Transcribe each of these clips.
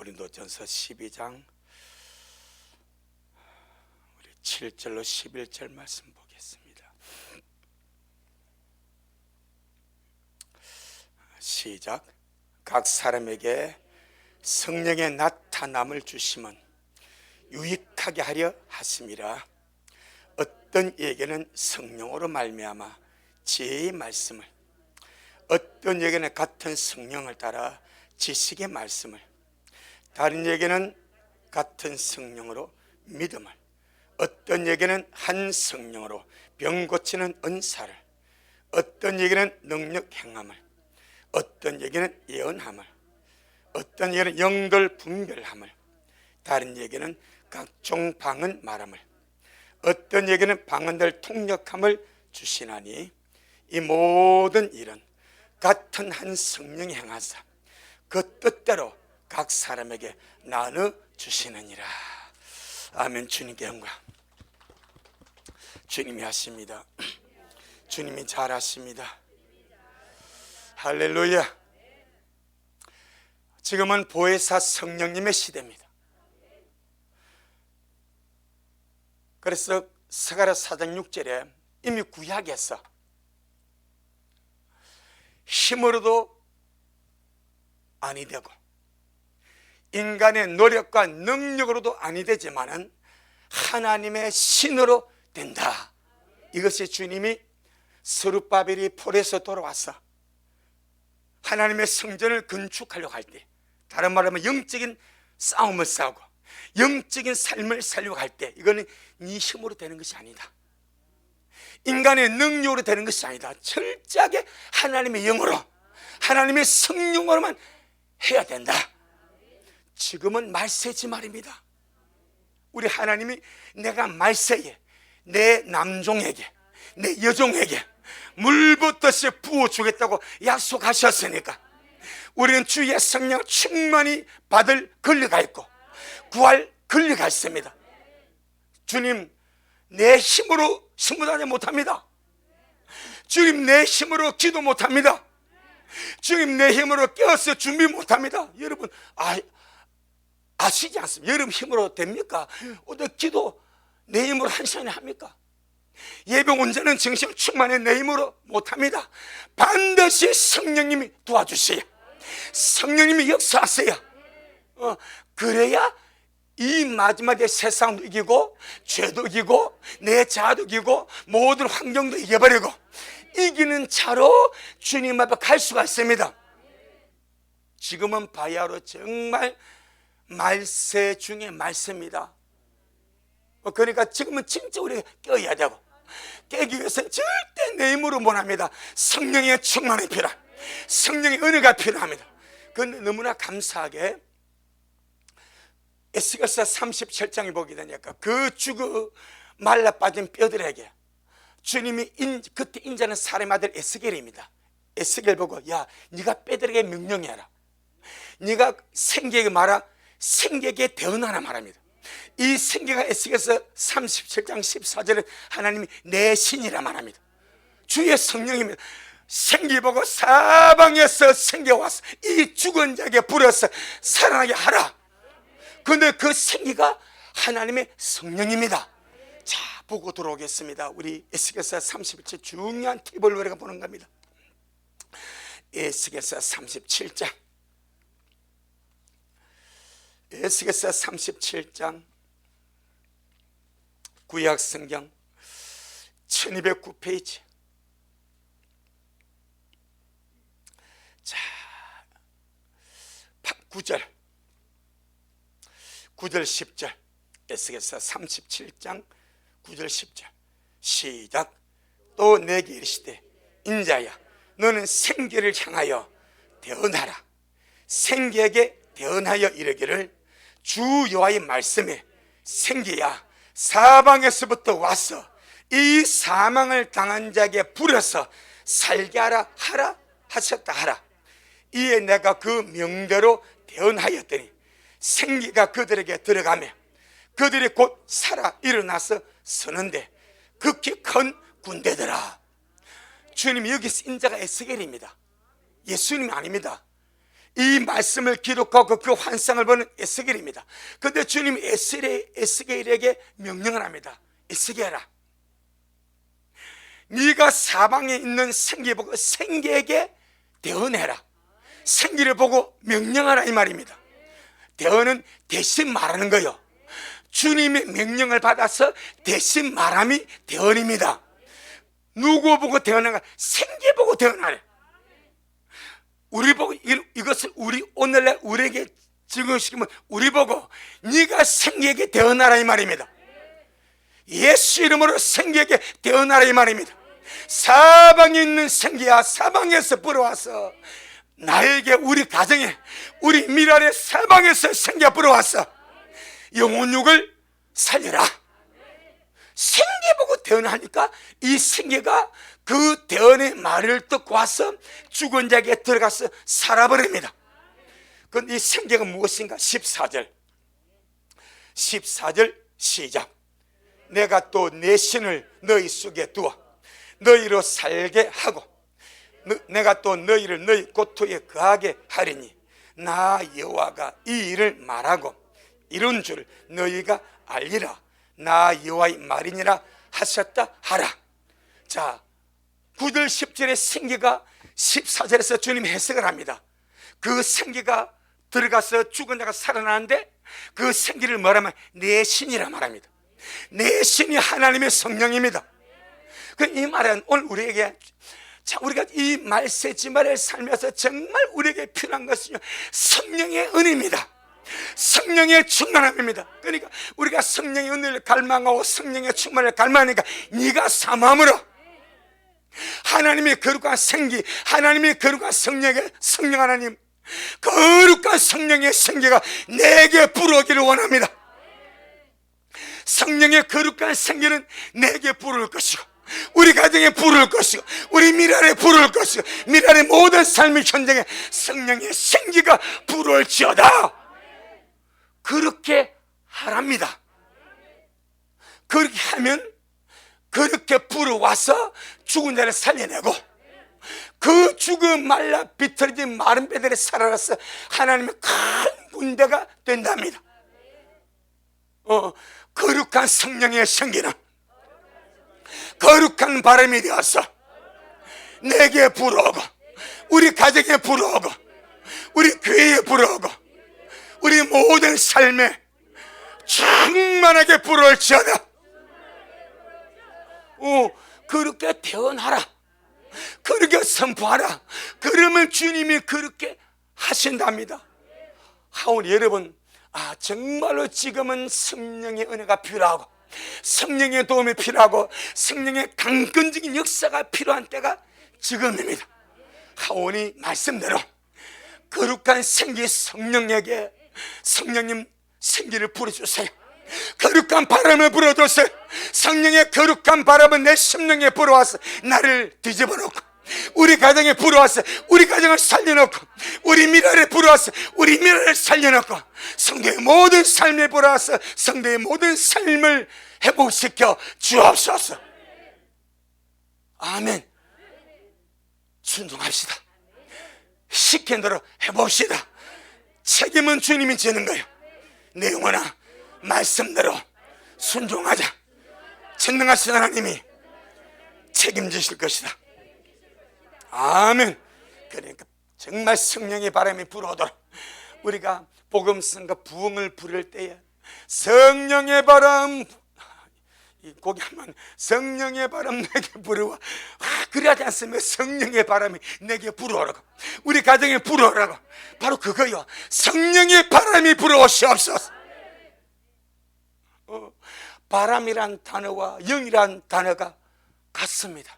고린도전서 12장 우리 7절로 11절 말씀 보겠습니다. 시작. 각 사람에게 성령의 나타남을 주심은 유익하게 하려 하심이라. 어떤 이에게는 성령으로 말미암아 지혜의 말씀을, 어떤 이에게는 같은 성령을 따라 지식의 말씀을, 다른 이에게는 같은 성령으로 믿음을, 어떤 이에게는 한 성령으로 병 고치는 은사를, 어떤 이에게는 능력 행함을, 어떤 이에게는 예언함을, 어떤 이에게는 영들 분별함을, 다른 이에게는 각종 방언 말함을, 어떤 이에게는 방언들 통역함을 주시나니 이 모든 일은 같은 한 성령이 행하사 그 뜻대로 각 사람에게 나눠 주시느니라. 아멘. 주님께 영광. 주님이 하십니다. 주님이 잘하십니다. 할렐루야. 지금은 보혜사 성령님의 시대입니다. 그래서 스가랴 4장 6절에 이미 구약에서 힘으로도 아니 되고 인간의 노력과 능력으로도 아니 되지만은 하나님의 신으로 된다. 이것이 주님이 스룹바벨이 폴에서 돌아와서 하나님의 성전을 건축하려고 할 때, 다른 말로 하면 영적인 싸움을 싸우고 영적인 삶을 살려고 할 때, 이거는 네 힘으로 되는 것이 아니다, 인간의 능력으로 되는 것이 아니다, 철저하게 하나님의 영으로, 하나님의 성령으로만 해야 된다. 지금은 말세지 말입니다. 우리 하나님이 내가 말세에 내 남종에게, 내 여종에게 물붓듯이 부어주겠다고 약속하셨으니까 우리는 주의 성령 충만히 받을 권리가 있고 구할 권리가 있습니다. 주님, 내 힘으로 신문하지 못합니다. 주님, 내 힘으로 기도 못합니다. 주님, 내 힘으로 깨어서 준비 못합니다. 여러분 아시지 않습니까? 여러분 힘으로 됩니까? 어떤 기도 내 힘으로 한 시간에 합니까? 예배 온전한 정신 충만해 내 힘으로 못합니다. 반드시 성령님이 도와주세요. 성령님이 역사하세요. 그래야 이 마지막에 세상도 이기고 죄도 이기고 내 자아도 이기고 모든 환경도 이겨버리고 이기는 차로 주님 앞에 갈 수가 있습니다. 지금은 바야흐로 정말 말세 중에 말세입니다. 그러니까 지금은 진짜 우리가 깨어야 되고, 깨기 위해서는 절대 내 힘으로 못합니다. 성령의 충만이 필요합니다. 성령의 은혜가 필요합니다. 그런데 너무나 감사하게 에스겔서 37장에 보게 되니까 그 죽어 말라 빠진 뼈들에게 주님이 그때 인자는 사람의 아들 에스겔입니다. 에스겔 보고, 야, 네가 뼈들에게 명령해라. 네가 생계에게 말하, 생계에게 대언하라 말합니다. 이 생계가 에스겔서 37장 14절에 하나님이 내 신이라 말합니다. 주의 성령입니다. 생기 보고 사방에서 생겨 와서 이 죽은 자에게 불어서 살아나게 하라. 그런데 그 생기가 하나님의 성령입니다. 자, 보고 들어오겠습니다. 우리 에스겔서 37 중요한 팁을 우리가 보는 겁니다. 에스겔서 37장, 에스겔서 37장 구약성경 1209페이지. 자, 9절 10절, 에스겔서 37장 9절 10절 시작. 또 내게 이르시되 인자야, 너는 생계를 향하여 대언하라. 생계에게 대언하여 이르기를, 주 여호와의 말씀에 생계야, 사방에서부터 와서 이 사망을 당한 자에게 불어서 살게 하라 하셨다 하라. 이에 내가 그 명대로 대언하였더니 생기가 그들에게 들어가며 그들이 곧 살아 일어나서 서는데 극히 큰 군대더라. 주님이 여기서 인자가 에스겔입니다. 예수님이 아닙니다. 이 말씀을 기록하고 그 환상을 보는 에스겔입니다. 그런데 주님이 에스겔에게 명령을 합니다. 에스겔아, 네가 사방에 있는 생기 보고 생기에게 대언해라. 생기를 보고 명령하라 이 말입니다. 대언은 대신 말하는 거예요. 주님의 명령을 받아서 대신 말함이 대언입니다. 누구 보고 대언하는가? 생기 보고 대언하래. 우리 보고 이것을 우리 오늘날 우리에게 적용시키면 우리 보고 네가 생기에게 대언하라 이 말입니다. 예수 이름으로 생기에게 대언하라 이 말입니다. 사방에 있는 생기야, 사방에서 불어와서 나에게, 우리 가정에, 우리 미랄의 사방에서 생기가 불어와서 영혼육을 살려라. 생기 보고 대언하니까 이 생기가 그 대언의 말을 듣고 와서 죽은 자에게 들어가서 살아버립니다. 그런데 이 생기가 무엇인가? 14절 시작. 내가 또 내 신을 너희 속에 두어 너희로 살게 하고 내가 또 너희를 너희 고토에 거하게 하리니 나 여호와가 이 일을 말하고 이룬 줄 너희가 알리라. 나 여호와의 말이니라 하셨다 하라. 자, 9절 10절의 생기가 14절에서 주님이 해석을 합니다. 그 생기가 들어가서 죽은 자가 살아나는데 그 생기를 뭐라면 내 신이라 말합니다. 내 신이 하나님의 성령입니다. 이 말은 오늘 우리에게, 자, 우리가 이 말세지말을 살면서 정말 우리에게 필요한 것은요, 성령의 은혜입니다. 성령의 충만함입니다. 그러니까 우리가 성령의 은혜를 갈망하고 성령의 충만을 갈망하니까 네가 사모함으로 하나님의 거룩한 생기, 하나님의 거룩한 성령 하나님, 거룩한 성령의 생기가 내게 불어오기를 원합니다. 성령의 거룩한 생기는 내게 불을 것이고 우리 가정에 불을 것이고 우리 미랄에 불을 것이고 미랄의 모든 삶의 현장에 성령의 생기가 불어올지어다. 그렇게 하랍니다. 그렇게 하면 그렇게 불어와서 죽은 자를 살려내고 그 죽은 말라 비틀어진 마른 배들에 살아나서 하나님의 큰 군대가 된답니다. 거룩한 성령의 생기는 거룩한 바람이 되어서 내게 불어오고 우리 가정에 불어오고 우리 교회에 불어오고 우리 모든 삶에 충만하게 불어올지어다. 그렇게 대언하라. 그렇게 선포하라. 그러면 주님이 그렇게 하신답니다. 하오니 여러분, 정말로 지금은 성령의 은혜가 필요하고 성령의 도움이 필요하고 성령의 강건적인 역사가 필요한 때가 지금입니다. 하오니 말씀대로 거룩한 생기 성령에게 성령님 생기를 불어주세요. 거룩한 바람을 불어주세요. 성령의 거룩한 바람은 내 심령에 불어와서 나를 뒤집어놓고 우리 가정에 불어와서 우리 가정을 살려놓고 우리 미래를 불어와서 우리 미래를 살려놓고 성도의 모든 삶에 불어와서 성도의 모든 삶을 회복시켜 주옵소서. 아멘. 순종합시다. 시킨 대로 해봅시다. 책임은 주님이 지는 거예요. 내 영혼아, 말씀대로 순종하자. 전능하신 하나님이 책임지실 것이다. 아멘. 그러니까 정말 성령의 바람이 불어오도록 우리가 복음성과 부흥을 부를 때에 성령의 바람, 이 곡이 하면 성령의 바람 내게 불어와. 그래야지 않습니까? 성령의 바람이 내게 불어오라고, 우리 가정에 불어오라고. 바로 그거요. 성령의 바람이 불어오시옵소서. 바람이란 단어와 영이란 단어가 같습니다.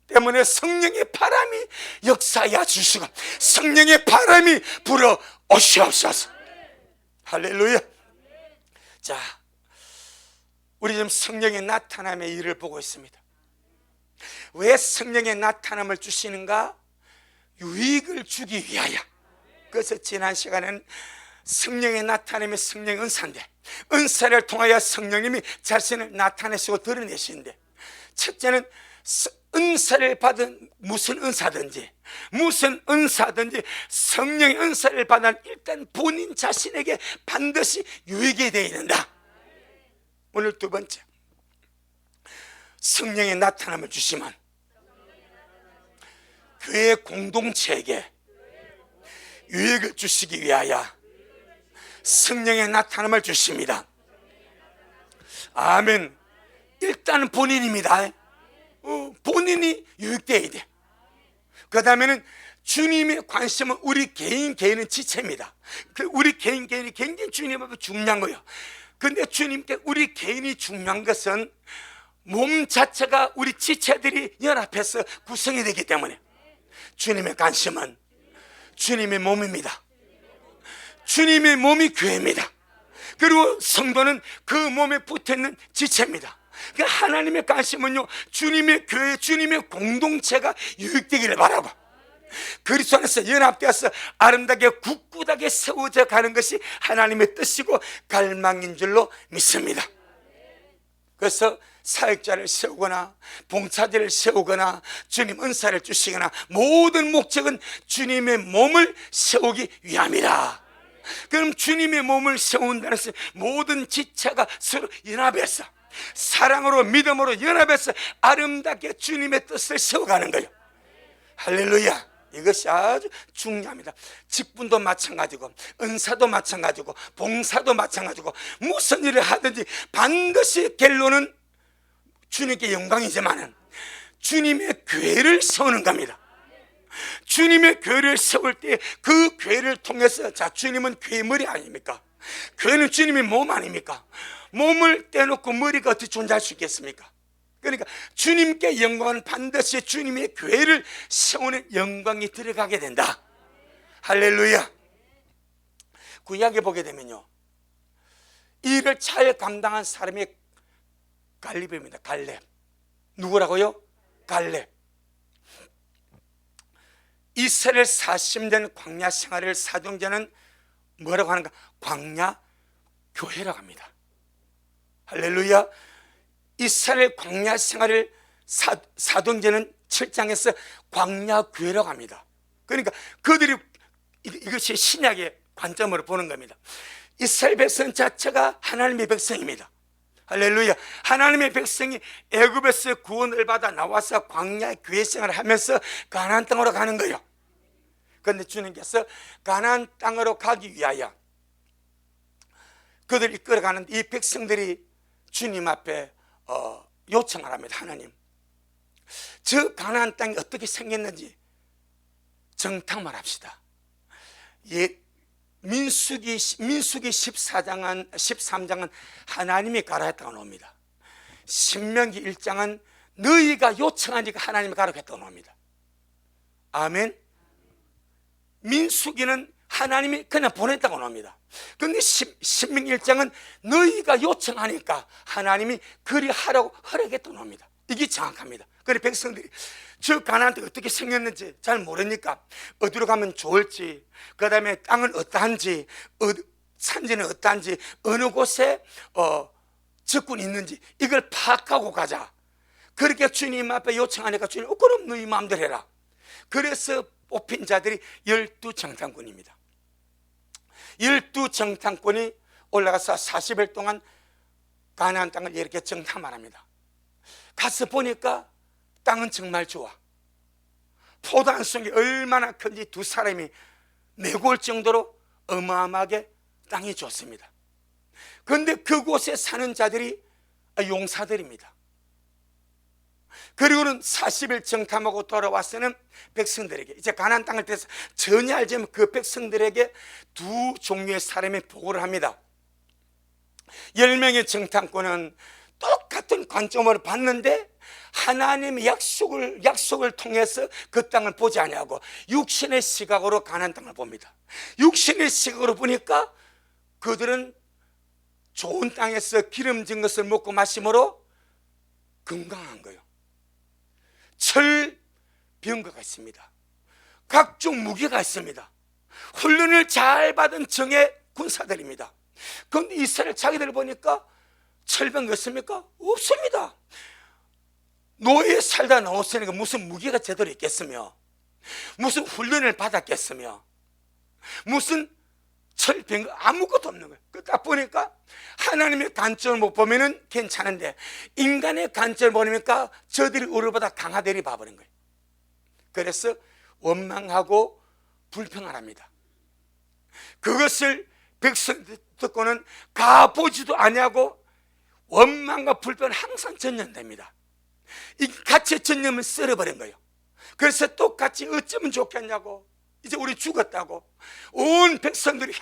때문에 성령의 바람이 역사하여 주시고 성령의 바람이 불어오시옵소서. 할렐루야. 자, 우리 지금 성령의 나타남의 일을 보고 있습니다. 왜 성령의 나타남을 주시는가? 유익을 주기 위하여. 그래서 지난 시간에는 성령의 나타남이 성령의 은사인데 은사를 통하여 성령님이 자신을 나타내시고 드러내시는데, 첫째는 은사를 받은 무슨 은사든지 성령의 은사를 받은 일단 본인 자신에게 반드시 유익이 되어야 된다. 오늘 두 번째, 성령의 나타남을 주시면 교회 공동체에게 유익을 주시기 위하여 성령의 나타남을 주십니다. 아멘. 일단은 본인입니다. 본인이 유익되어야 돼. 그 다음에는 주님의 관심은 우리 개인은 지체입니다. 우리 개인이 굉장히 주님 앞에 중요한 거예요. 근데 주님께 우리 개인이 중요한 것은 몸 자체가 우리 지체들이 연합해서 구성이 되기 때문에 주님의 관심은 주님의 몸입니다. 주님의 몸이 교회입니다. 그리고 성도는 그 몸에 붙어있는 지체입니다. 그러니까 하나님의 관심은요, 주님의 교회, 주님의 공동체가 유익되기를 바라고 그리스도 안에서 연합되어서 아름답게 굳굳하게 세워져 가는 것이 하나님의 뜻이고 갈망인 줄로 믿습니다. 그래서 사역자를 세우거나 봉사자를 세우거나 주님 은사를 주시거나 모든 목적은 주님의 몸을 세우기 위함이라. 그럼 주님의 몸을 세운다는 것은 모든 지체가 서로 연합해서 사랑으로 믿음으로 연합해서 아름답게 주님의 뜻을 세워가는 거예요. 할렐루야. 이것이 아주 중요합니다. 직분도 마찬가지고 은사도 마찬가지고 봉사도 마찬가지고 무슨 일을 하든지 반드시 결론은 주님께 영광이지만은 주님의 교회를 세우는 겁니다. 주님의 교회를 세울 때 그 교회를 통해서, 자, 주님은 교회 머리 아닙니까? 교회는 주님의 몸 아닙니까? 몸을 떼놓고 머리가 어떻게 존재할 수 있겠습니까? 그러니까 주님께 영광은 반드시 주님의 교회를 세우는 영광이 들어가게 된다. 할렐루야. 구약에 보게 되면요, 이 일을 잘 감당한 사람이 갈렙입니다. 갈렙. 누구라고요? 갈렙. 이스라엘 40년 광야 생활을 사도행전은 뭐라고 하는가? 광야 교회라고 합니다. 할렐루야. 이스라엘 광야 생활을 사도행전은 7장에서 광야 교회라고 합니다. 그러니까 그들이 이것이 신약의 관점으로 보는 겁니다. 이스라엘 백성 자체가 하나님의 백성입니다. 할렐루야. 하나님의 백성이 애굽에서 구원을 받아 나와서 광야 교회 생활을 하면서 가나안 땅으로 가는 거예요. 그런데 주님께서 가나안 땅으로 가기 위하여 그들을 이끌어가는 이 백성들이 주님 앞에 요청을 합니다. 하나님, 저 가나안 땅이 어떻게 생겼는지 정탐을 합시다. 민수기 13장은 하나님이 가라 했다고 나옵니다. 신명기 1장은 너희가 요청하니까 하나님이 가라고 했다고 나옵니다. 아멘. 민수기는 하나님이 그냥 보냈다고 나옵니다. 그런데 신명기 1장은 너희가 요청하니까 하나님이 그리 하라고 허락했다고 나옵니다. 이게 정확합니다. 그래서 백성들이 저 가나안 땅이 어떻게 생겼는지 잘 모르니까 어디로 가면 좋을지, 그 다음에 땅은 어떠한지, 산지는 어떠한지, 어느 곳에 적군이 있는지 이걸 파악하고 가자. 그렇게 주님 앞에 요청하니까 주님, 그럼 너희 마음대로 해라. 그래서 뽑힌 자들이 12정탐꾼입니다. 12정탐꾼이 올라가서 40일 동안 가나안 땅을 이렇게 정탐을 합니다. 가서 보니까 땅은 정말 좋아. 포도 한 송이 얼마나 큰지 두 사람이 메고 올 정도로 어마어마하게 땅이 좋습니다. 그런데 그곳에 사는 자들이 용사들입니다. 그리고는 40일 정탐하고 돌아와서는 백성들에게, 이제 가나안 땅을 대해서 전혀 알지 않은 그 백성들에게 두 종류의 사람이 보고를 합니다. 10명의 정탐꾼은 똑같은 관점으로 봤는데 하나님의 약속을 통해서 그 땅을 보지 아니하고 육신의 시각으로 가나안 땅을 봅니다. 육신의 시각으로 보니까 그들은 좋은 땅에서 기름진 것을 먹고 마심으로 건강한 거예요. 철병거가 있습니다. 각종 무기가 있습니다. 훈련을 잘 받은 정예 군사들입니다. 그런데 이스라엘 자기들 보니까 철병거 있습니까? 없습니다. 노예에 살다 나왔으니까 무슨 무기가 제대로 있겠으며, 무슨 훈련을 받았겠으며, 무슨 철병 아무것도 없는 거예요. 딱 보니까 하나님의 관점을 못 보면은 괜찮은데 인간의 관점을 보니까 저들이 우리보다 강하들이 봐버린 거예요. 그래서 원망하고 불평하랍니다. 그것을 백성 듣고는 가보지도 아니하고 원망과 불평은 항상 전염됩니다. 이 같이 전염을 썰어버린 거예요. 그래서 똑같이 어쩌면 좋겠냐고, 이제 우리 죽었다고 온 백성들이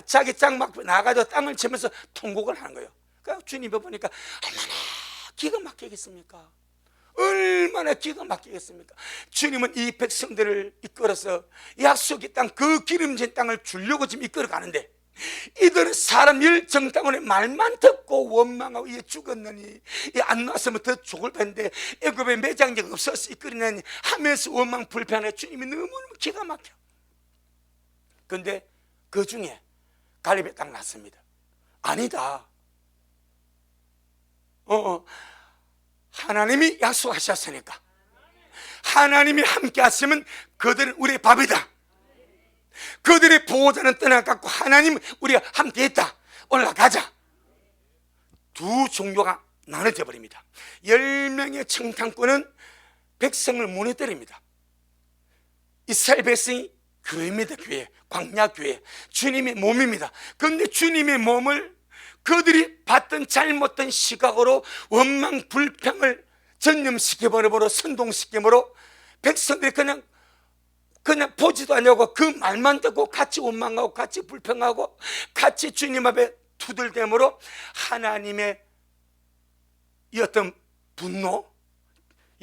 자기 장막 나가서 땅을 치면서 통곡을 하는 거예요. 그러니까 주님이 보니까 얼마나 기가 막히겠습니까? 얼마나 기가 막히겠습니까? 주님은 이 백성들을 이끌어서 약속의 땅, 그 기름진 땅을 주려고 지금 이끌어 가는데, 이들은 사람 열정 때문에 말만 듣고 원망하고 얘 죽었느니, 얘 안 나왔으면 더 죽을 텐데, 애굽에 매장자가 없어서 이끌어내니 하면서 원망 불평해. 주님이 너무너무 기가 막혀. 그런데 그 중에 갈렙이 딱 났습니다. 아니다, 하나님이 약속하셨으니까, 하나님이 함께 하시면 그들은 우리의 밥이다. 그들의 보호자는 떠나갔고 하나님 우리가 함께 있다. 올라가자. 두 종교가 나눠져 버립니다. 10명의 청탄꾼은 백성을 무너뜨립니다. 이스라엘 백성이 교회입니다. 교회, 광야교회, 주님의 몸입니다. 그런데 주님의 몸을 그들이 봤던 잘못된 시각으로 원망 불평을 전염시켜버리므로, 선동시켜버리므로 백성들이 그냥 보지도 않냐고 그 말만 듣고 같이 원망하고 같이 불평하고 같이 주님 앞에 투덜대므로 하나님의 이 어떤 분노,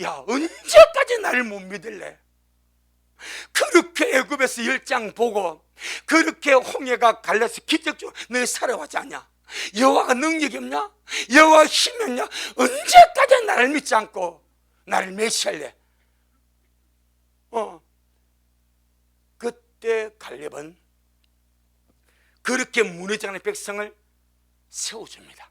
야 언제까지 나를 못 믿을래? 그렇게 애굽에서 10장 보고 그렇게 홍해가 갈라서 기적적으로 너희 살아왔지 않냐? 여호와가 능력이 없냐? 여호와가 힘이 없냐? 언제까지 나를 믿지 않고 나를 메시할래? 그때 갈렙은 그렇게 무너져가는 백성을 세워줍니다.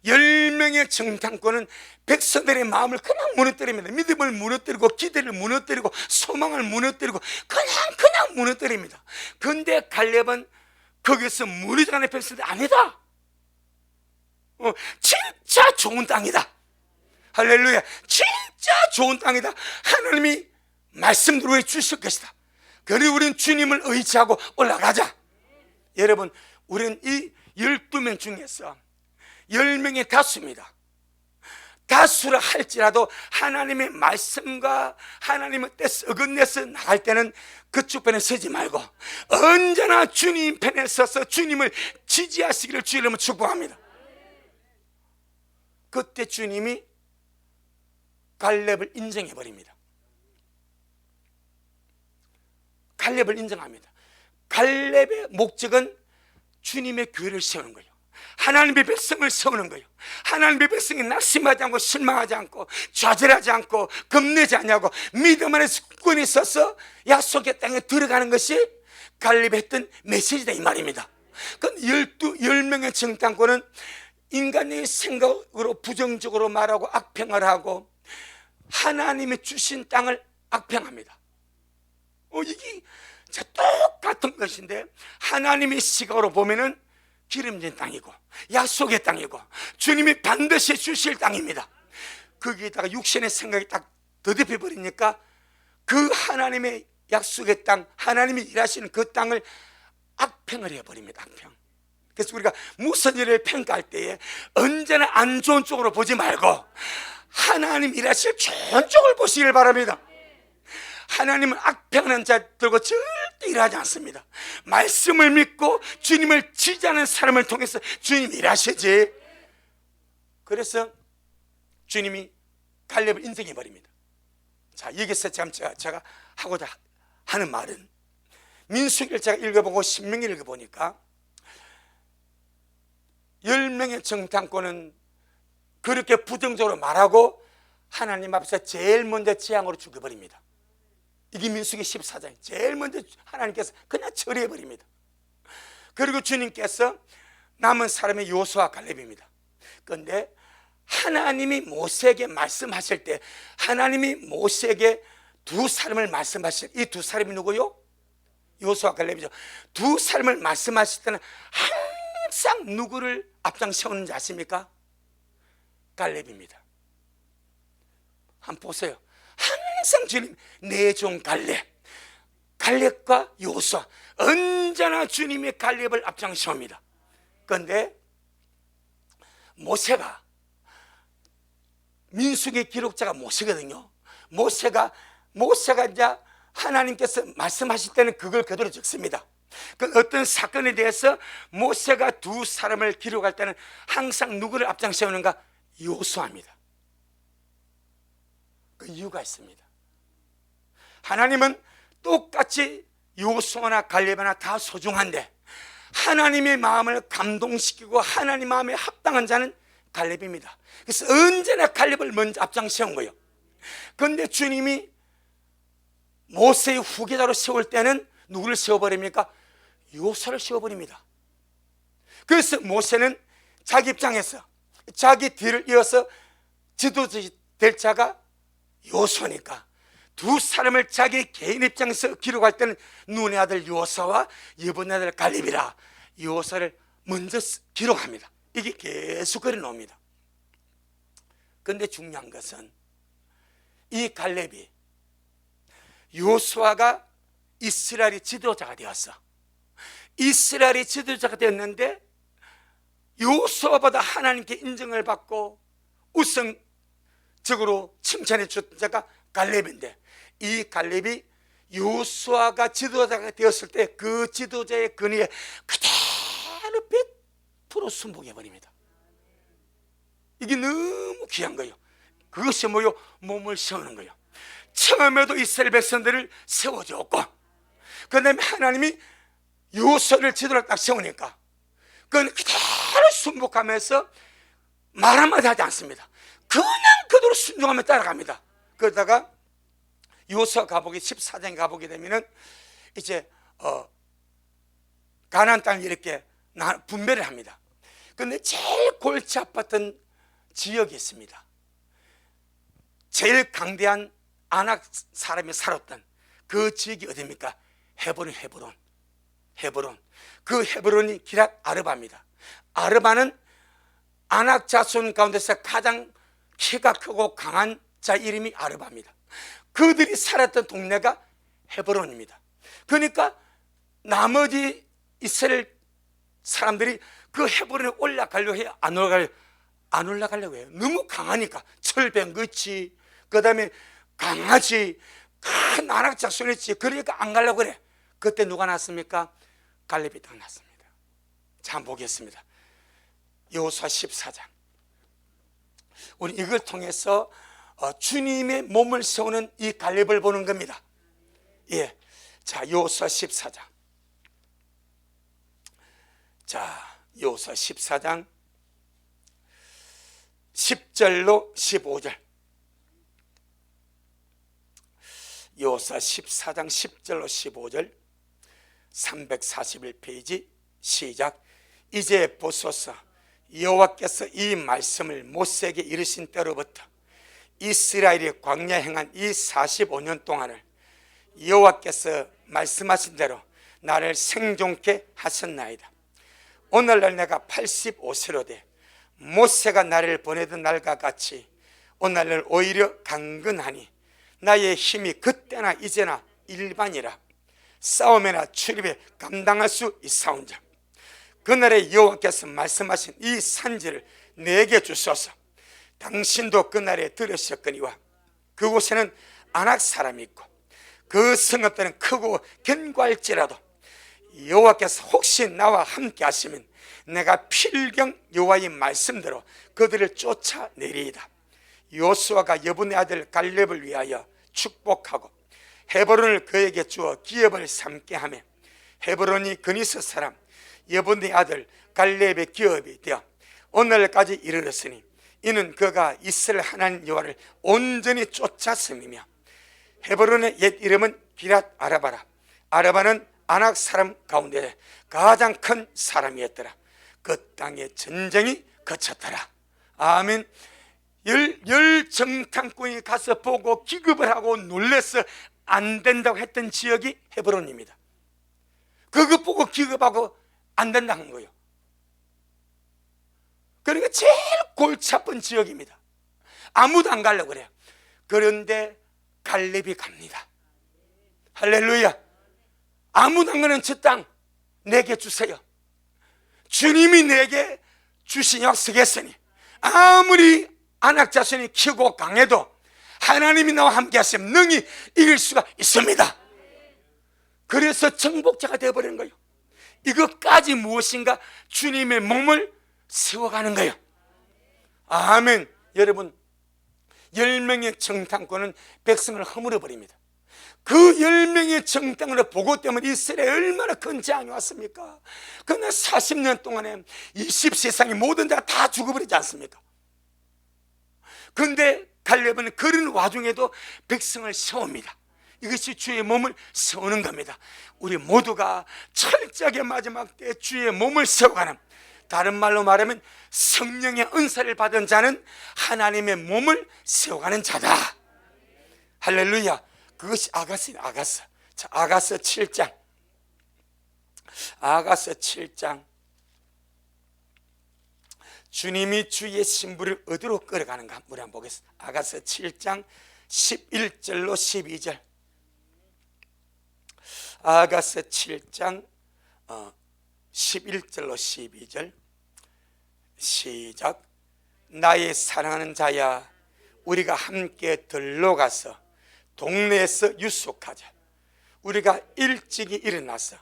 10명의 정탐꾼은 백성들의 마음을 그냥 무너뜨립니다. 믿음을 무너뜨리고 기대를 무너뜨리고 소망을 무너뜨리고 그냥 무너뜨립니다. 그런데 갈렙은 거기서 무너져가는 백성들이 아니다, 진짜 좋은 땅이다, 할렐루야, 진짜 좋은 땅이다, 하나님이 말씀대로 우리 주실 것이다, 그리고 우리는 주님을 의지하고 올라가자. 여러분, 우리는 이 12명 중에서 10명의 다수입니다. 다수라 할지라도 하나님의 말씀과 하나님의 뜻 어긋내서 나갈 때는 그쪽 편에 서지 말고 언제나 주님 편에 서서 주님을 지지하시기를 주님을 축복합니다. 그때 주님이 갈렙을 인정해버립니다. 갈렙을 인정합니다. 갈렙의 목적은 주님의 교회를 세우는 거예요. 하나님의 백성을 세우는 거예요. 하나님의 백성이 낙심하지 않고 실망하지 않고 좌절하지 않고 겁내지 않냐고 믿음 안에 굳건히 있어서 약속의 땅에 들어가는 것이 갈렙이 했던 메시지다 이 말입니다. 그럼 10명의 정탐꾼은 인간의 생각으로 부정적으로 말하고 악평을 하고 하나님이 주신 땅을 악평합니다. 이게 똑같은 것인데 하나님의 시각으로 보면은 기름진 땅이고 약속의 땅이고 주님이 반드시 주실 땅입니다. 거기에다가 육신의 생각이 딱 더듬혀 버리니까 그 하나님의 약속의 땅, 하나님이 일하시는 그 땅을 악평을 해버립니다. 악평. 그래서 우리가 무슨 일을 평가할 때에 언제나 안 좋은 쪽으로 보지 말고 하나님 일하실 좋은 쪽을 보시길 바랍니다. 하나님은 악평하는 자들과 절대 일하지 않습니다. 말씀을 믿고 주님을 지지하는 사람을 통해서 주님이 일하시지. 그래서 주님이 갈렙을 인정해버립니다. 자, 여기서 제가 하고자 하는 말은 민수기를 제가 읽어보고 신명기를 읽어보니까 10명의 정탐꾼은 그렇게 부정적으로 말하고 하나님 앞에서 제일 먼저 재앙으로 죽여버립니다. 이게 민수기 14장 제일 먼저 하나님께서 그냥 처리해버립니다. 그리고 주님께서 남은 사람의 요수와 갈렙입니다. 그런데 하나님이 모세에게 말씀하실 때, 하나님이 모세에게 두 사람을 말씀하실 때, 이 두 사람이 누구요? 여호수아와 갈렙이죠. 두 사람을 말씀하실 때는 항상 누구를 앞장 세우는지 아십니까? 갈렙입니다. 한번 보세요. 항상 주님, 내 종 갈렙과 여호수아, 언제나 주님이 갈렙을 앞장 세웁니다. 그런데 모세가, 민수기 기록자가 모세거든요. 모세가 이제 하나님께서 말씀하실 때는 그걸 그대로 적습니다. 그 어떤 사건에 대해서 모세가 두 사람을 기록할 때는 항상 누구를 앞장 세우는가? 여호수아입니다. 그 이유가 있습니다. 하나님은 똑같이 여호수아나 갈렙이나 다 소중한데, 하나님의 마음을 감동시키고 하나님 마음에 합당한 자는 갈렙입니다. 그래서 언제나 갈렙을 먼저 앞장 세운 거예요. 그런데 주님이 모세의 후계자로 세울 때는 누구를 세워버립니까? 여호수아를 세워버립니다. 그래서 모세는 자기 입장에서 자기 뒤를 이어서 지도자 될 자가 여호수아니까 두 사람을 자기 개인 입장에서 기록할 때는 눈의 아들 여호수아와 예분의 아들 갈렙이라 여호수아를 먼저 기록합니다. 이게 계속 그래 놓습니다. 그런데 중요한 것은 이 갈렙이, 여호수아가 이스라엘의 지도자가 되었어. 이스라엘의 지도자가 되었는데 여호수아보다 하나님께 인정을 받고 우선적으로 칭찬해 줬던 자가 갈렙인데, 이 갈렙이 여호수아가 지도자가 되었을 때 그 지도자의 근위에 그대로 100% 순복해버립니다. 이게 너무 귀한 거예요. 그것이 뭐요? 몸을 세우는 거예요. 처음에도 이스라엘 백성들을 세워줬고, 그 다음에 하나님이 여호수아를 지도를 딱 세우니까 그건 그대로 순복하면서 말 한마디 하지 않습니다. 그냥 그대로 순종하며 따라갑니다. 그러다가 여호수아 가보기 14장 가보게 되면은 이제 가나안 땅을 이렇게 분배를 합니다. 그런데 제일 골치 아팠던 지역이 있습니다. 제일 강대한 아낙 사람이 살았던 그 지역이 어디입니까? 헤브론. 그 헤브론이 기랏 아르바입니다. 아르바는 아낙 자손 가운데서 가장 키가 크고 강한 자 이름이 아르바입니다. 그들이 살았던 동네가 헤브론입니다. 그러니까 나머지 이스라엘 사람들이 그 헤브론에 올라가려고 해요? 안 올라가려고 해요. 너무 강하니까. 철병거치, 그 다음에 강아지, 큰 아낙 자손이 있지. 그러니까 안 가려고 그래. 그때 누가 났습니까? 갈렙이 딱 났습니다. 자, 한번 보겠습니다. 여호수아 14장. 우리 이걸 통해서 주님의 몸을 세우는 이 갈렙을 보는 겁니다. 예. 자, 여호수아 14장. 자, 여호수아 14장 10절로 15절. 여호수아 14장 10절로 15절 341페이지 시작. 이제 보소서, 여호와께서 이 말씀을 모세에게 이르신 때로부터 이스라엘이 광야에 행한 이 45년 동안을 여호와께서 말씀하신 대로 나를 생존케 하셨나이다. 오늘날 내가 85세로 돼 모세가 나를 보내던 날과 같이 오늘날 오히려 강건하니 나의 힘이 그때나 이제나 일반이라 싸움이나 출입에 감당할 수 있사온즉 그날에 여호와께서 말씀하신 이 산지를 내게 주소서. 당신도 그날에 들으셨거니와 그곳에는 아낙 사람이 있고 그 성읍들은 크고 견고할지라도 여호와께서 혹시 나와 함께 하시면 내가 필경 여호와의 말씀대로 그들을 쫓아내리이다. 여호수아가 여분의 아들 갈렙을 위하여 축복하고 헤브론을 그에게 주어 기업을 삼게 하며 헤브론이 그니스 사람 여분의 아들 갈렙의 기업이 되어 오늘까지 이르렀으니 이는 그가 이스라엘 하나님 여호와를 온전히 쫓았음이며 헤브론의 옛 이름은 기랏 아르바라. 아르바는 아낙 사람 가운데 가장 큰 사람이었더라. 그 땅에 전쟁이 거쳤더라. 아멘. 열 정탐꾼이 가서 보고 기급을 하고 놀래서 안 된다고 했던 지역이 헤브론입니다. 그거 보고 기급하고 안 된다는 거예요. 그러니까 제일 골치 아픈 지역입니다. 아무도 안 가려고 그래요. 그런데 갈렙이 갑니다. 할렐루야. 아무도 안 가는 저 땅 내게 주세요. 주님이 내게 주신 약속했으니 아무리 안악자손이 키고 강해도 하나님이 나와 함께 하시면 능히 이길 수가 있습니다. 그래서 정복자가 되어버리는 거예요. 이것까지 무엇인가? 주님의 몸을 세워가는 거예요. 아멘. 여러분, 10명의 정탐꾼은 백성을 허물어 버립니다. 그 10명의 정탐꾼의 보고 때문에 이스라엘에 얼마나 큰 재앙이 왔습니까? 그러나 40년 동안에 20세상의 모든 자가 다 죽어버리지 않습니까? 그런데 갈렙은 그런 와중에도 백성을 세웁니다. 이것이 주의 몸을 세우는 겁니다. 우리 모두가 철저하게 마지막 때 주의 몸을 세워가는, 다른 말로 말하면 성령의 은사를 받은 자는 하나님의 몸을 세워가는 자다. 할렐루야. 그것이 아가스예요. 아가스. 자, 아가스 7장. 아가스 7장. 주님이 주의 신부를 어디로 끌어가는가 우리 한번 보겠습니다. 아가스 7장 11절로 12절. 아가스 7장 11절로 12절. 시작. 나의 사랑하는 자야, 우리가 함께 들러 가서 동네에서 유숙하자. 우리가 일찍이 일어나서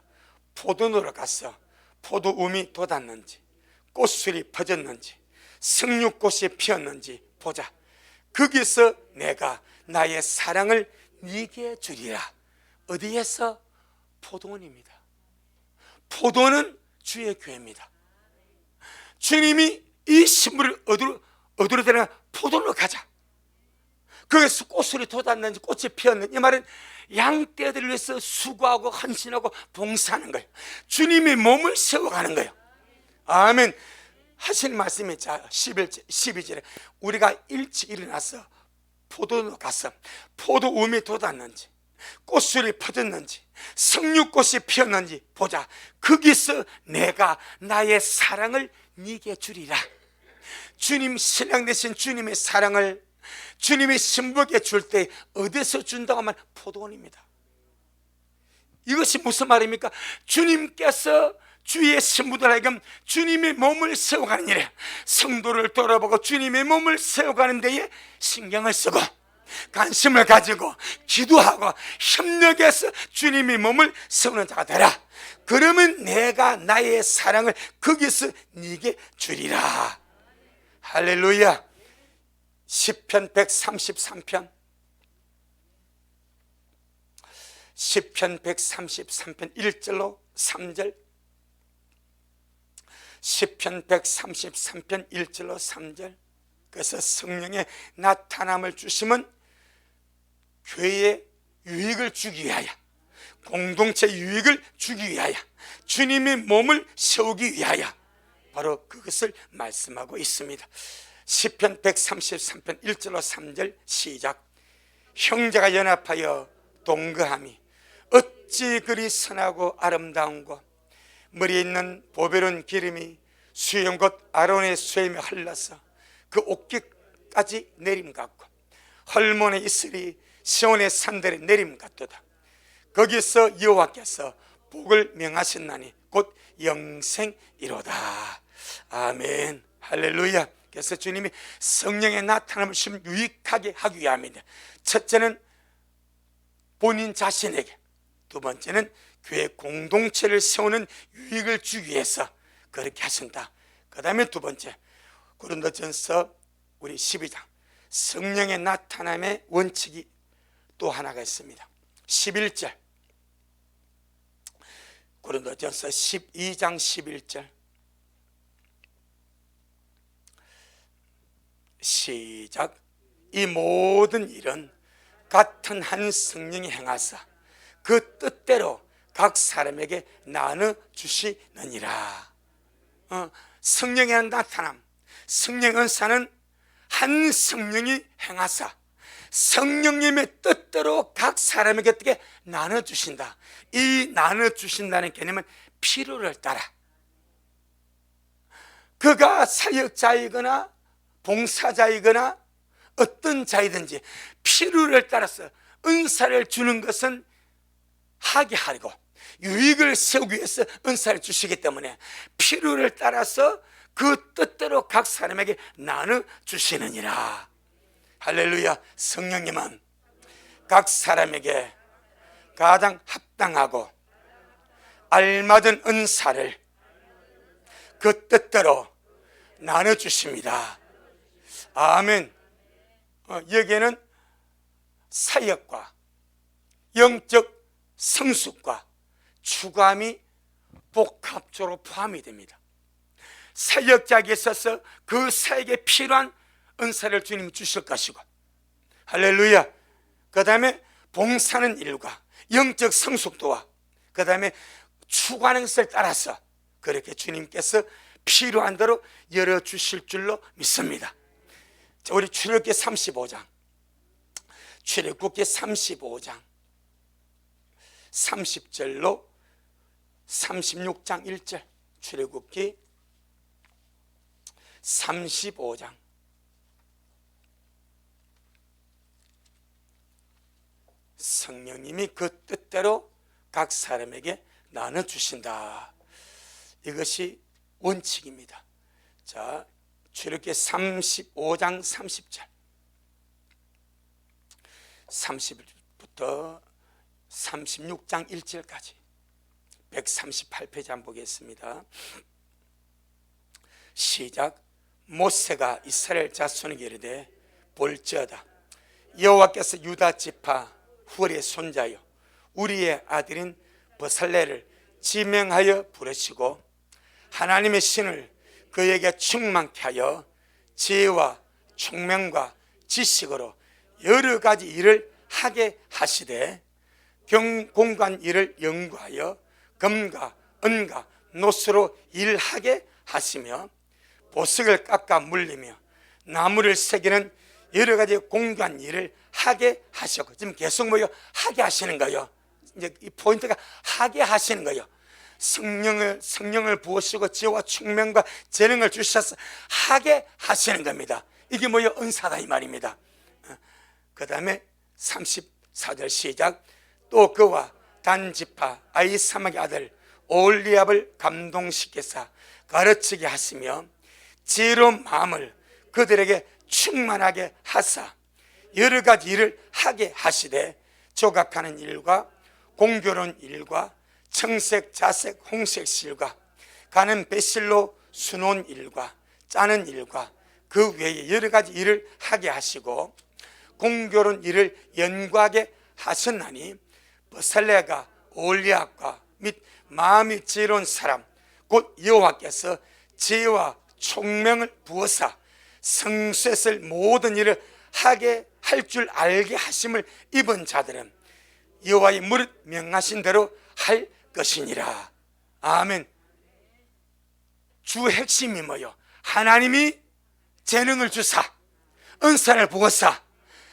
포도노로 가서 포도움이 돋았는지 꽃술이 퍼졌는지 석류꽃이 피었는지 보자. 거기서 내가 나의 사랑을 네게 주리라. 어디에서? 포도원입니다. 포도는 주의 교회입니다. 주님이 이 신부를 어디로 데려가? 포도원으로 가자. 거기서 꽃술이 돋았는지 꽃이 피었는지, 이 말은 양떼들을 위해서 수고하고 헌신하고 봉사하는 거예요. 주님의 몸을 세워가는 거예요. 아멘. 하시는 말씀이, 자, 12절에 우리가 일찍 일어나서 포도로 가서 포도움이 돋았는지 꽃술이 퍼졌는지 석류꽃이 피었는지 보자. 거기서 내가 나의 사랑을 네게 주리라. 주님, 신랑 되신 주님의 사랑을 주님의 신부에게 줄 때 어디서 준다고 하면 포도원입니다. 이것이 무슨 말입니까? 주님께서 주의 신부들에게 주님의 몸을 세워가는 일에, 성도를 돌아보고 주님의 몸을 세워가는 데에 신경을 쓰고 관심을 가지고 기도하고 협력해서 주님의 몸을 세우는 자가 되라. 그러면 내가 나의 사랑을 거기서 네게 주리라. 할렐루야. 시편 133편 1절로 3절. 시편 133편 1절로 3절. 그래서 성령의 나타남을 주시면 교회의 유익을 주기 위하여, 공동체 유익을 주기 위하여, 주님의 몸을 세우기 위하여 바로 그것을 말씀하고 있습니다. 시편 133편 1절로 3절 시작. 형제가 연합하여 동거함이 어찌 그리 선하고 아름다운고, 머리에 있는 보배로운 기름이 수염 곧 아론의 수염에 흘러서 그 옷깃까지 내림 같고, 헐몬의 이슬이 시온의 산들에 내림 같도다. 거기서 여호와께서 복을 명하셨나니 곧 영생이로다. 아멘. 할렐루야. 그래서 주님이 성령의 나타남을 좀 유익하게 하기 위함입니다. 첫째는 본인 자신에게, 두 번째는 교회 공동체를 세우는 유익을 주기 위해서 그렇게 하신다. 그 다음에 두 번째, 고린도전서 우리 12장 성령의 나타남의 원칙이 또 하나가 있습니다. 11절, 고린도전서 12장 11절 시작. 이 모든 일은 같은 한 성령이 행하사 그 뜻대로 각 사람에게 나눠 주시느니라. 성령의 나타남, 성령 은사는 한 성령이 행하사 성령님의 뜻대로 각 사람에게 어떻게 나눠주신다. 이 나눠주신다는 개념은 필요를 따라, 그가 사역자이거나 봉사자이거나 어떤 자이든지 필요를 따라서 은사를 주는 것은 하게 하고 유익을 세우기 위해서 은사를 주시기 때문에 필요를 따라서 그 뜻대로 각 사람에게 나눠주시느니라. 할렐루야. 성령님은 각 사람에게 가장 합당하고 알맞은 은사를 그 뜻대로 나눠주십니다. 아멘. 여기에는 사역과 영적 성숙과 추감이 복합적으로 포함이 됩니다. 사역자에게 있어서 그 사역에 필요한 은사를 주님이 주실 것이고, 할렐루야. 그 다음에 봉사하는 일과 영적 성숙도와 그 다음에 추구하는 것을 따라서 그렇게 주님께서 필요한 대로 열어주실 줄로 믿습니다. 자, 우리 출애굽기 35장, 출애굽기 35장 30절로 36장 1절, 출애굽기 35장 성령님이 그 뜻대로 각 사람에게 나눠주신다. 이것이 원칙입니다. 자, 출애굽기 35장 30절 30부터 36장 1절까지 138페이지 한번 보겠습니다. 시작. 모세가 이스라엘 자손에게 이르되 볼지어다 여호와께서 유다 지파 훌의 손자여 우리의 아들인 버살레를 지명하여 부르시고 하나님의 신을 그에게 충만케 하여 지혜와 총명과 지식으로 여러 가지 일을 하게 하시되 공간 일을 연구하여 금과 은과 노스로 일하게 하시며 보석을 깎아 물리며 나무를 새기는 여러 가지 공간 일을 하게 하셨고, 지금 계속 뭐요? 하게 하시는 거예요. 이제 이 포인트가 하게 하시는 거예요. 성령을 부으시고 지혜와 총명과 재능을 주셔서 하게 하시는 겁니다. 이게 뭐요? 은사다 이 말입니다. 그 다음에 34절 시작. 또 그와 단지파 아히사막의 아들 올리압을 감동시키사 가르치게 하시며 지혜로운 마음을 그들에게 충만하게 하사 여러 가지 일을 하게 하시되 조각하는 일과 공교로운 일과 청색, 자색, 홍색 실과 가는 배실로 수놓은 일과 짜는 일과 그 외에 여러 가지 일을 하게 하시고 공교로운 일을 연구하게 하셨나니 버살레가 올리압과 및 마음이 지혜로운 사람 곧 여호와께서 지혜와 총명을 부어사 성수했을 모든 일을 하게 할 줄 알게 하심을 입은 자들은 여호와의 무릇 명하신 대로 할 것이니라. 아멘. 주 핵심이 뭐요? 하나님이 재능을 주사 은사를 부어사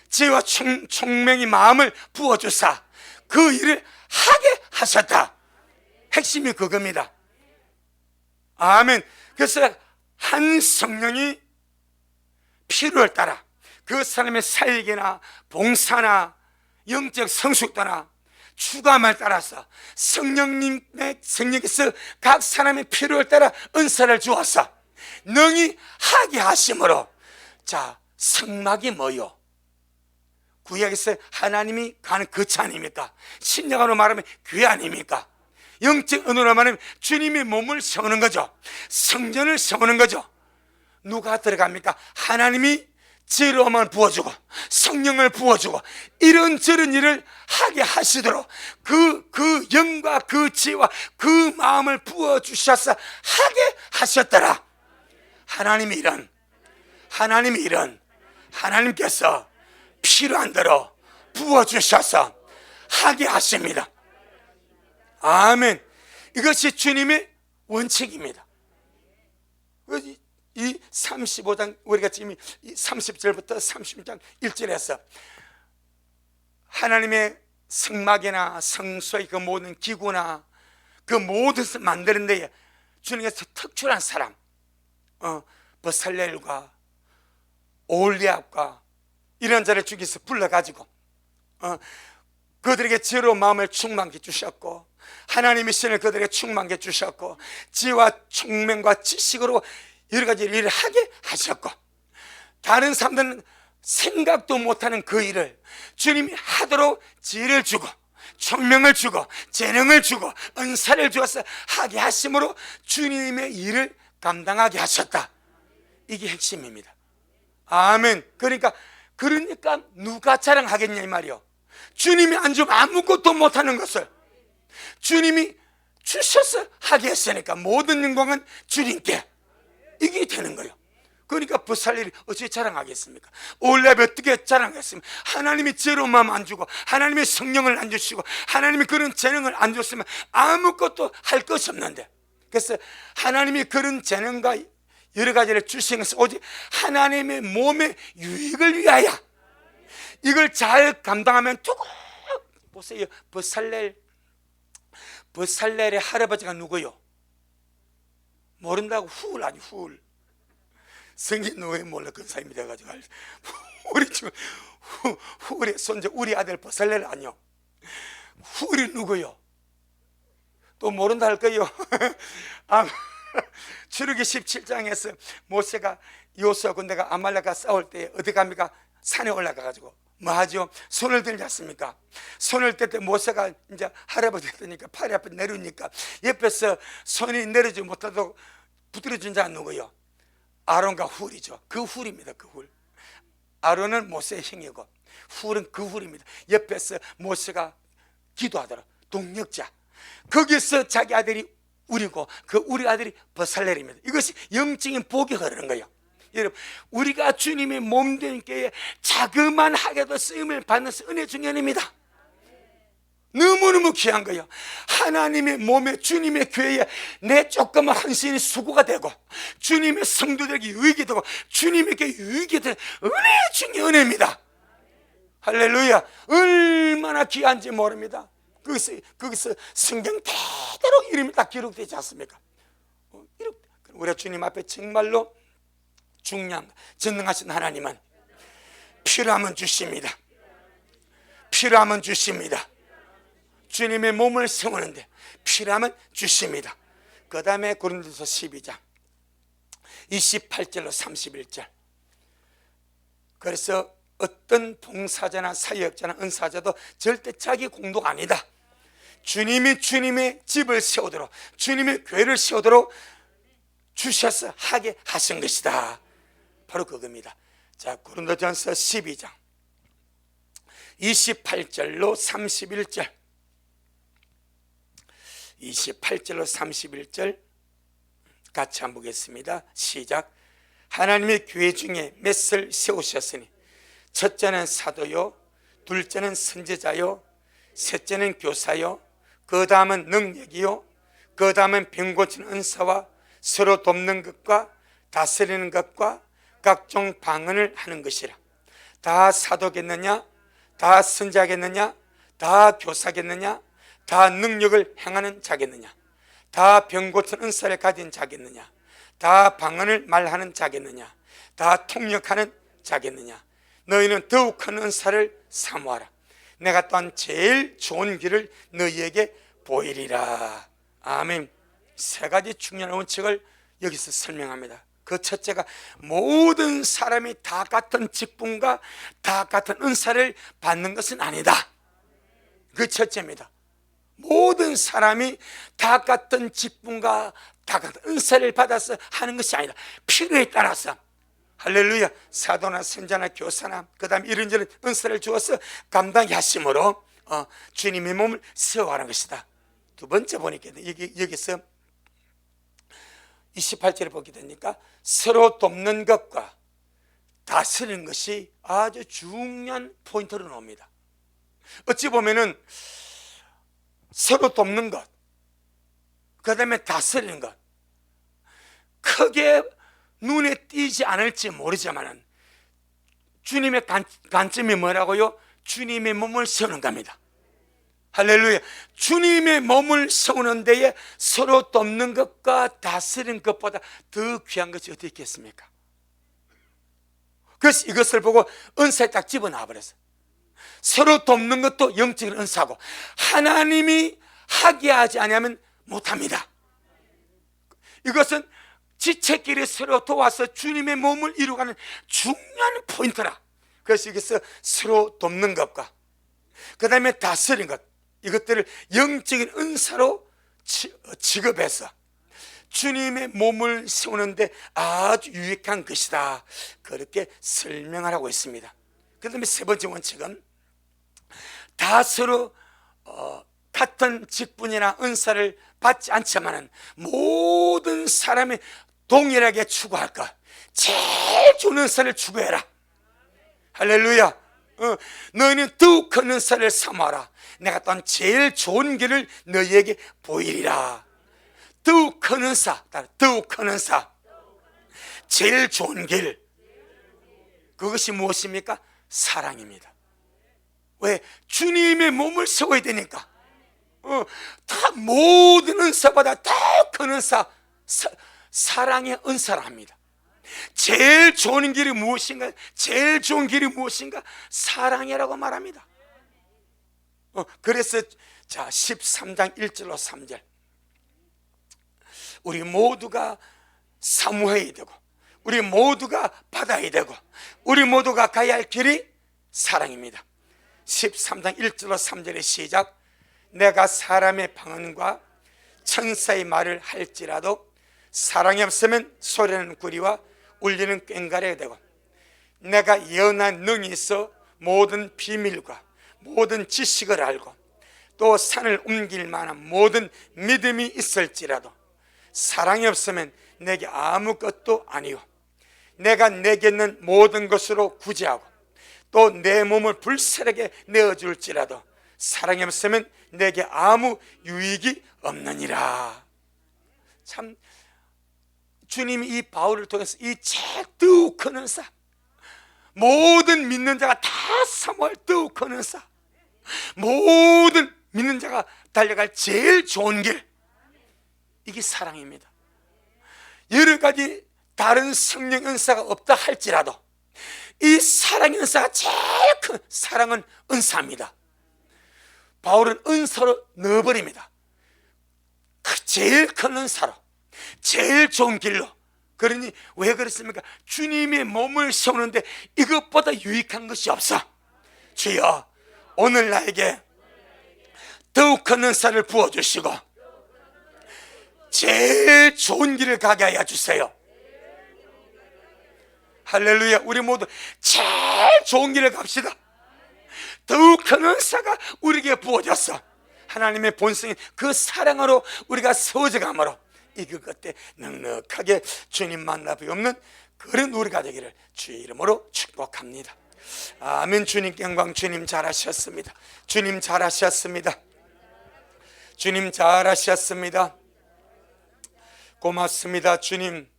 지혜와 총명이 마음을 부어주사 그 일을 하게 하셨다. 핵심이 그겁니다. 아멘. 그래서 한 성령이 필요를 따라 그 사람의 사역이나 봉사나 영적 성숙도나 추감을 따라서 성령께서 각 사람의 필요를 따라 은사를 주어서 능히 하게 하심으로, 자, 성막이 뭐요? 구약에서 하나님이 가는 거처 아닙니까? 신약으로 말하면 교회 아닙니까? 영적 은으로 말하면 주님의 몸을 세우는 거죠. 성전을 세우는 거죠. 누가 들어갑니까? 하나님이 지혜로움을 부어주고 성령을 부어주고 이런저런 일을 하게 하시도록 그 영과 그 지혜와 그 마음을 부어주셔서 하게 하셨더라. 하나님이 이런 하나님께서 필요한 대로 부어주셔서 하게 하십니다. 아멘. 이것이 주님의 원칙입니다. 이 35장 우리가 지금 이 30절부터 36장 1절에서 하나님의 성막이나 성소의 그 모든 기구나 그 모든 것을 만드는 데에 주님께서 특출한 사람 버살렐과 오홀리압과 이런 자를 주께서 불러가지고 그들에게 지혜로운 마음을 충만케 주셨고 하나님의 신을 그들에게 충만케 주셨고 지혜와 총명과 지식으로 여러 가지 일을 하게 하셨고 다른 사람들은 생각도 못하는 그 일을 주님이 하도록 지혜를 주고 총명을 주고 재능을 주고 은사를 주어서 하게 하심으로 주님의 일을 감당하게 하셨다. 이게 핵심입니다. 아멘. 그러니까 누가 자랑하겠냐 이 말이요. 주님이 안 주면 아무것도 못하는 것을 주님이 주셔서 하게 했으니까 모든 영광은 주님께 이게 되는 거예요. 그러니까 버살렐이 어떻게 자랑하겠습니까? 오홀리압이 어떻게 자랑하겠습니까? 하나님이 지혜로운 마음 안 주고 하나님의 성령을 안 주시고 하나님이 그런 재능을 안 줬으면 아무것도 할 것이 없는데, 그래서 하나님이 그런 재능과 여러 가지를 주신 것은 오직 하나님의 몸의 유익을 위하여 이걸 잘 감당하면 두고 보세요. 버살렐의 할아버지가 누구요? 모른다고 훌 성경 누구에 몰라 근사님이 돼가지고 우리 지금 훌의 손자 우리 아들 버살렐 아니요. 훌이 누구요? 또 모른다 할 거요. 출애굽기 17장에서 모세가 여호수아 군대가 아말렉과 싸울 때 어디 갑니까? 산에 올라가가지고 뭐 하죠? 손을 들지 않습니까? 손을 뗄 때 모세가 이제 할아버지가 되니까 팔이 앞에 내려오니까 옆에서 손이 내려오지 못하도록 붙들어준 자는 누구요? 아론과 훌이죠. 그 훌입니다. 그 훌. 아론은 모세의 형이고 훌은 그 훌입니다. 옆에서 모세가 기도하더라. 동력자. 거기서 자기 아들이 우리고 그 우리 아들이 버살렐입니다. 이것이 영적인 복이 흐르는 거예요. 여러분, 우리가 주님의 몸된 교회에 자그만하게도 쓰임을 받는 은혜 중요합니다. 너무너무 귀한 거예요. 하나님의 몸에 주님의 교회에 내 조그만 헌신이 수고가 되고 주님의 성도들에게 유익이 되고 주님에게 유익이 되는 은혜 중에 은혜입니다. 할렐루야. 얼마나 귀한지 모릅니다. 거기서 성경 대대로 이름이 다 기록되지 않습니까? 우리가 주님 앞에 정말로 중요한 전능하신 하나님은 필요하면 주십니다. 필요하면 주십니다. 주님의 몸을 세우는데 필요하면 주십니다. 그 다음에 고린도서 12장 28절로 31절. 그래서 어떤 봉사자나 사역자나 은사자도 절대 자기 공도가 아니다. 주님이 주님의 집을 세우도록 주님의 교회를 세우도록 주셔서 하게 하신 것이다. 바로 그겁니다. 자, 고린도전서 12장 28절로 31절 28절로 31절 같이 한번 보겠습니다. 시작. 하나님의 교회 중에 맷을 세우셨으니 첫째는 사도요, 둘째는 선지자요, 셋째는 교사요, 그 다음은 능력이요, 그 다음은 병 고치는 은사와 서로 돕는 것과 다스리는 것과 각종 방언을 하는 것이라. 다 사도겠느냐? 다 선지자겠느냐? 다 교사겠느냐? 다 능력을 행하는 자겠느냐? 다 병 고치는 은사를 가진 자겠느냐? 다 방언을 말하는 자겠느냐? 다 통역하는 자겠느냐? 너희는 더욱 큰 은사를 사모하라. 내가 또한 제일 좋은 길을 너희에게 보이리라. 아멘. 세 가지 중요한 원칙을 여기서 설명합니다. 그 첫째가 모든 사람이 다 같은 직분과 다 같은 은사를 받는 것은 아니다. 그 첫째입니다. 모든 사람이 다 같은 직분과 다 같은 은사를 받아서 하는 것이 아니다. 필요에 따라서 할렐루야. 사도나 선자나 교사나 그 다음에 이런저런 은사를 주어서 감당하게 하심으로 주님의 몸을 세워가는 것이다. 두 번째 보니까 여기서 28절에 보게 되니까 서로 돕는 것과 다스리는 것이 아주 중요한 포인트로 나옵니다. 어찌 보면은 서로 돕는 것, 그 다음에 다스리는 것, 크게 눈에 띄지 않을지 모르지만은 주님의 관점이 뭐라고요? 주님의 몸을 세우는 겁니다. 할렐루야. 주님의 몸을 세우는 데에 서로 돕는 것과 다스리는 것보다 더 귀한 것이 어디 있겠습니까? 그래서 이것을 보고 은사에 딱 집어넣어 버렸어요. 서로 돕는 것도 영적인 은사고, 하나님이 하게 하지 않으면 못합니다. 이것은 지체끼리 서로 도와서 주님의 몸을 이루어가는 중요한 포인트라. 그래서 여기서 서로 돕는 것과 그 다음에 다스리는 것, 이것들을 영적인 은사로 취급해서 주님의 몸을 세우는데 아주 유익한 것이다, 그렇게 설명을 하고 있습니다. 그 다음에 세 번째 원칙은 다 서로 같은 직분이나 은사를 받지 않지만은 모든 사람이 동일하게 추구할 것, 제일 좋은 은사를 추구해라. 할렐루야. 너희는 더욱 큰 은사를 삼아라. 내가 또한 제일 좋은 길을 너희에게 보이리라. 더욱 큰 은사, 더욱 큰 은사, 제일 좋은 길, 그것이 무엇입니까? 사랑입니다. 왜? 주님의 몸을 세워야 되니까. 다 모든 은사보다 더 큰 은사, 사랑의 은사를 합니다. 제일 좋은 길이 무엇인가? 제일 좋은 길이 무엇인가? 사랑이라고 말합니다. 그래서 자 13장 1절로 3절, 우리 모두가 사모해야 되고, 우리 모두가 받아야 되고, 우리 모두가 가야 할 길이 사랑입니다. 13장 1절로 3절의 시작. 내가 사람의 방언과 천사의 말을 할지라도 사랑이 없으면 소리는 구리와 울리는 꽹과리가 되고, 내가 예언한 능이 있어 모든 비밀과 모든 지식을 알고 또 산을 옮길 만한 모든 믿음이 있을지라도 사랑이 없으면 내게 아무것도 아니요, 내가 내게 있는 모든 것으로 구제하고 또 내 몸을 불사르게 내어줄지라도 사랑이 없으면 내게 아무 유익이 없느니라. 참 주님이 이 바울을 통해서 이 더욱 큰 은사, 모든 믿는 자가 다 사모할 더욱 큰 은사, 모든 믿는 자가 달려갈 제일 좋은 길, 이게 사랑입니다. 여러 가지 다른 성령 은사가 없다 할지라도 이 사랑의 은사가 제일 큰, 사랑은 은사입니다. 바울은 은사로 넣어버립니다. 제일 큰 은사로, 제일 좋은 길로. 그러니 왜 그렇습니까? 주님의 몸을 세우는데 이것보다 유익한 것이 없어. 주여, 오늘 나에게 더욱 큰 은사를 부어주시고 제일 좋은 길을 가게 하여 주세요. 할렐루야. 우리 모두 제일 좋은 길을 갑시다. 더욱 큰 은사가 우리에게 부어졌어. 하나님의 본성인 그 사랑으로 우리가 세워져 감으로 이그 끝에 넉넉하게 주님 만나 뵙는 그런 우리가 되기를 주의 이름으로 축복합니다. 아멘. 주님께 영광. 주님 잘하셨습니다. 주님 잘하셨습니다. 주님 잘하셨습니다. 고맙습니다. 주님,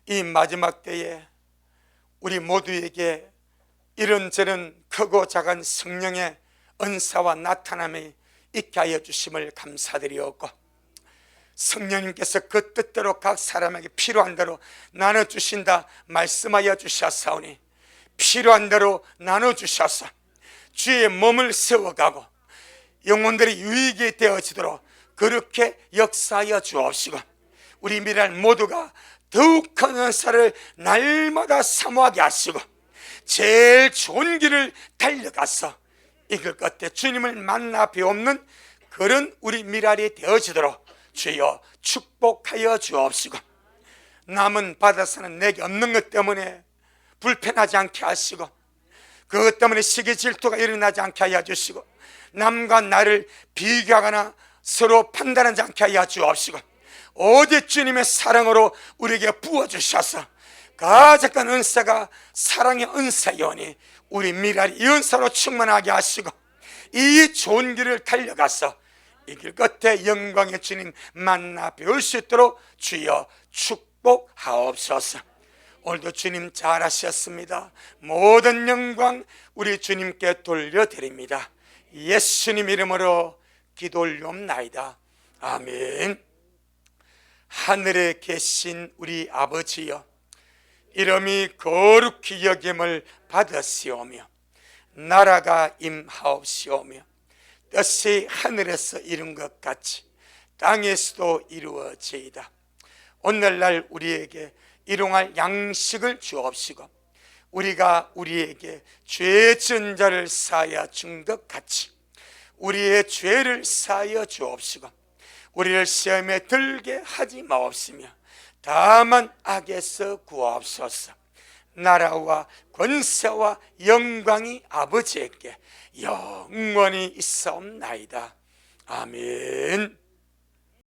이 마지막 때에 우리 모두에게 이런저런 크고 작은 성령의 은사와 나타남이 있게 하여 주심을 감사드리옵고, 성령님께서 그 뜻대로 각 사람에게 필요한 대로 나눠주신다 말씀하여 주셨사오니 필요한 대로 나눠주셔서 주의 몸을 세워가고 영혼들이 유익이 되어지도록 그렇게 역사하여 주옵시고, 우리 미랄 모두가 더욱 큰 은사를 날마다 사모하게 하시고 제일 좋은 길을 달려가서 이길 끝에 주님을 만나 뵈옵는 그런 우리 미랄이 되어지도록 주여 축복하여 주옵시고, 남은 받아서는 내게 없는 것 때문에 불편하지 않게 하시고 그것 때문에 시기 질투가 일어나지 않게 하여 주시고 남과 나를 비교하거나 서로 판단하지 않게 하여 주옵시고, 오직 주님의 사랑으로 우리에게 부어주셔서 가장 큰 은사가 사랑의 은사이오니 우리 미랄이 이 은사로 충만하게 하시고 이 좋은 길을 달려가서 이 길 끝에 영광의 주님 만나 뵐 수 있도록 주여 축복하옵소서. 축복하옵소서. 오늘도 주님 잘하셨습니다. 모든 영광 우리 주님께 돌려드립니다. 예수님 이름으로 기도 올리옵나이다. 아멘. 하늘에 계신 우리 아버지여, 이름이 거룩히 여김을 받으시오며 나라가 임하옵시오며 뜻이 하늘에서 이룬 것 같이 땅에서도 이루어지이다. 오늘날 우리에게 일용할 양식을 주옵시고 우리가 우리에게 죄 지은 자를 사하여 준 것 같이 우리의 죄를 사하여 주옵시고 우리를 시험에 들게 하지 마옵시며 다만 악에서 구하옵소서. 나라와 권세와 영광이 아버지에게 영원히 있사옵나이다. 아멘.